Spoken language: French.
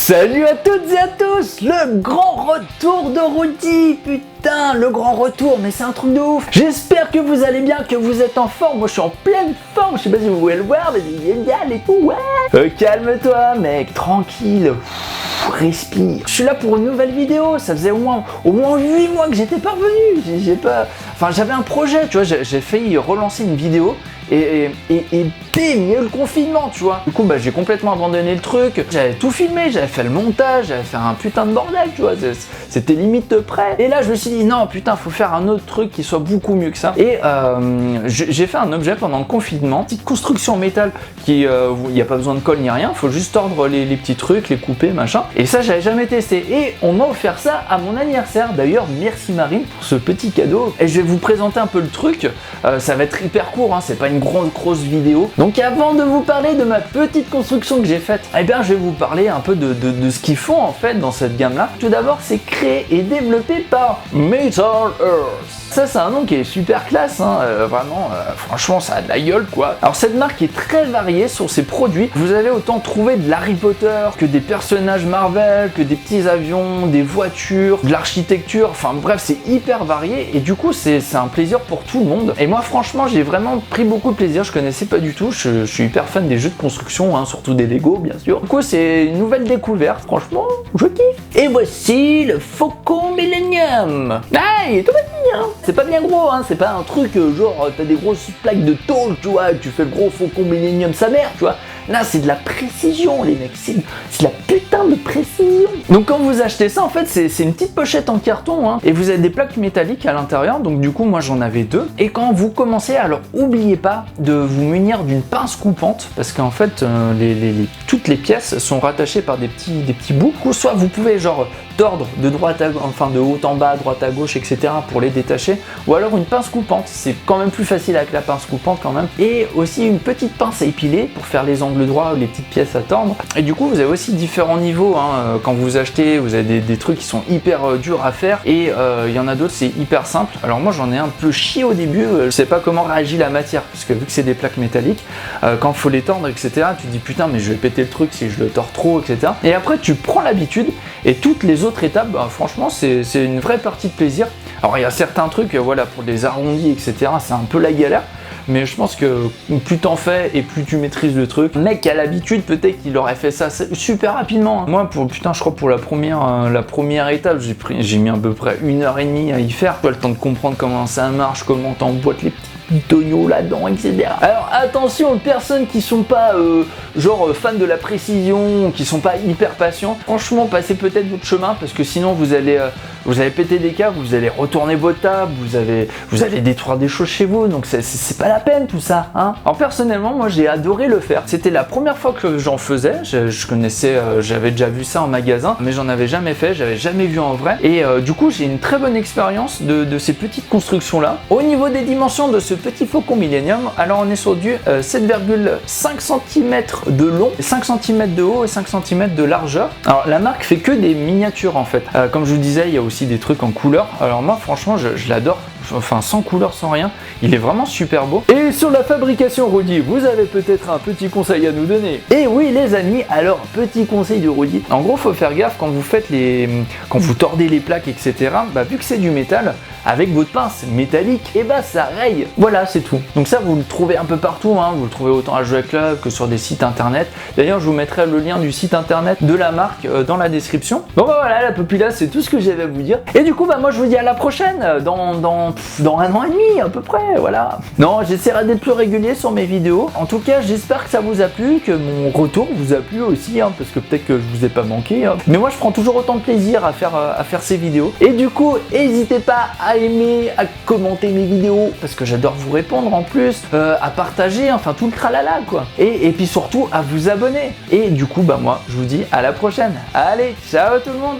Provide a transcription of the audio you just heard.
Salut à toutes et à tous, le grand retour de Rudy, putain, le grand retour, mais c'est un truc de ouf. J'espère que vous allez bien, que vous êtes en forme, moi je suis en pleine forme, je sais pas si vous pouvez le voir, mais c'est génial et tout, ouais. Calme-toi mec, tranquille, respire. Je suis là pour une nouvelle vidéo, ça faisait au moins 8 mois que j'étais pas revenu, j'avais un projet, tu vois, j'ai failli relancer une vidéo. Et bim, il y a eu le confinement, tu vois. Du coup, j'ai complètement abandonné le truc. J'avais tout filmé, j'avais fait le montage, j'avais fait un putain de bordel, tu vois. C'était limite prêt. Et là, je me suis dit, non, putain, faut faire un autre truc qui soit beaucoup mieux que ça. Et j'ai fait un objet pendant le confinement. Petite construction en métal qui, il n'y a pas besoin de colle ni rien. Faut juste tordre les petits trucs, les couper, machin. Et ça, j'avais jamais testé. Et on m'a offert ça à mon anniversaire. D'ailleurs, merci Marine pour ce petit cadeau. Et je vais vous présenter un peu le truc. Ça va être hyper court, hein. C'est pas une grosse vidéo. Donc avant de vous parler de ma petite construction que j'ai faite, eh bien je vais vous parler un peu de ce qu'ils font en fait dans cette gamme là. Tout d'abord, c'est créé et développé par Metal Earth. Ça, c'est un nom qui est super classe, hein. Vraiment, franchement, ça a de la gueule, quoi. Alors, cette marque est très variée sur ses produits. Vous allez autant trouver de l'Harry Potter, que des personnages Marvel, que des petits avions, des voitures, de l'architecture. Enfin, bref, c'est hyper varié. Et du coup, c'est un plaisir pour tout le monde. Et moi, franchement, j'ai vraiment pris beaucoup de plaisir. Je connaissais pas du tout. Je suis hyper fan des jeux de construction, hein, surtout des Lego, bien sûr. Du coup, c'est une nouvelle découverte. Franchement, je kiffe. Et voici le Faucon Millennium. Ah, il est tout petit, hein. C'est pas bien gros, hein, c'est pas un truc genre t'as des grosses plaques de tôle, tu vois, tu fais le gros Faucon Millennium sa mère, tu vois. Là, c'est de la précision, les mecs, c'est de la putain de précision. Donc quand vous achetez ça, en fait, c'est une petite pochette en carton, hein, et vous avez des plaques métalliques à l'intérieur, donc du coup, moi j'en avais 2. Et quand vous commencez, alors oubliez pas de vous munir d'une pince coupante, parce qu'en fait, toutes les pièces sont rattachées par des petits bouts. Ou soit vous pouvez genre tordre de droite à enfin de haut en bas, droite à gauche, etc. pour les détacher, ou alors une pince coupante, c'est quand même plus facile avec la pince coupante quand même, et aussi une petite pince à épiler pour faire les angles droits ou les petites pièces à tordre. Et du coup, vous avez aussi différents niveaux, hein. Quand vous achetez, vous avez des trucs qui sont hyper durs à faire, et il y en a d'autres, c'est hyper simple. Alors moi, j'en ai un peu chié au début, je sais pas comment réagit la matière, parce que vu que c'est des plaques métalliques, quand il faut les tordre, etc., tu te dis putain, mais je vais péter le truc si je le tords trop, etc. Et après, tu prends l'habitude, et toutes les autres étapes, franchement, c'est une vraie partie de plaisir. Alors, il y a certains trucs, voilà, pour des arrondis, etc., c'est un peu la galère. Mais je pense que plus t'en fais et plus tu maîtrises le truc. Le mec qui a l'habitude, peut-être qu'il aurait fait ça super rapidement. Moi, je crois pour la première étape, j'ai mis à peu près 1h30 à y faire. Pas le temps de comprendre comment ça marche, comment t'emboîtes les petits tonneaux là-dedans, etc. Alors attention aux personnes qui sont pas fans de la précision, qui sont pas hyper patients. Franchement, passez peut-être votre chemin parce que sinon vous allez péter des câbles, vous allez retourner votre table, vous allez détruire des choses chez vous, donc c'est pas la peine tout ça, hein. Alors personnellement, moi j'ai adoré le faire. C'était la première fois que j'en faisais. Je connaissais, j'avais déjà vu ça en magasin, mais j'en avais jamais fait, j'avais jamais vu en vrai. Et du coup, j'ai une très bonne expérience de ces petites constructions là. Au niveau des dimensions de ce petit Faucon Millennium, alors on est sur du 7,5 cm de long, 5 cm de haut et 5 cm de largeur. Alors la marque fait que des miniatures en fait. Comme je vous disais, il y a aussi des trucs en couleur. Alors moi franchement je l'adore. Enfin sans couleur, sans rien, il est vraiment super beau. Et sur la fabrication Rudy, vous avez peut-être un petit conseil à nous donner. Et oui les amis, alors petit conseil de Rudy. En gros, faut faire gaffe quand vous faites quand vous tordez les plaques, etc. Vu que c'est du métal, avec votre pince métallique, et ça raye. Voilà, c'est tout. Donc ça, vous le trouvez un peu partout, hein. Vous le trouvez autant à Jouet Club que sur des sites internet. D'ailleurs, je vous mettrai le lien du site internet de la marque dans la description. Bon voilà, la populace, c'est tout ce que j'avais à vous dire. Et du coup, moi je vous dis à la prochaine, dans 1 an et demi à peu près, voilà. Non, j'essaierai d'être plus régulier sur mes vidéos. En tout cas, j'espère que ça vous a plu, que mon retour vous a plu aussi, hein, parce que peut-être que je vous ai pas manqué, hein. Mais moi, je prends toujours autant de plaisir à faire ces vidéos. Et du coup, n'hésitez pas à aimer, à commenter mes vidéos, parce que j'adore vous répondre en plus, à partager, enfin tout le tralala, quoi. Et puis surtout, à vous abonner. Et du coup, moi, je vous dis à la prochaine. Allez, ciao tout le monde!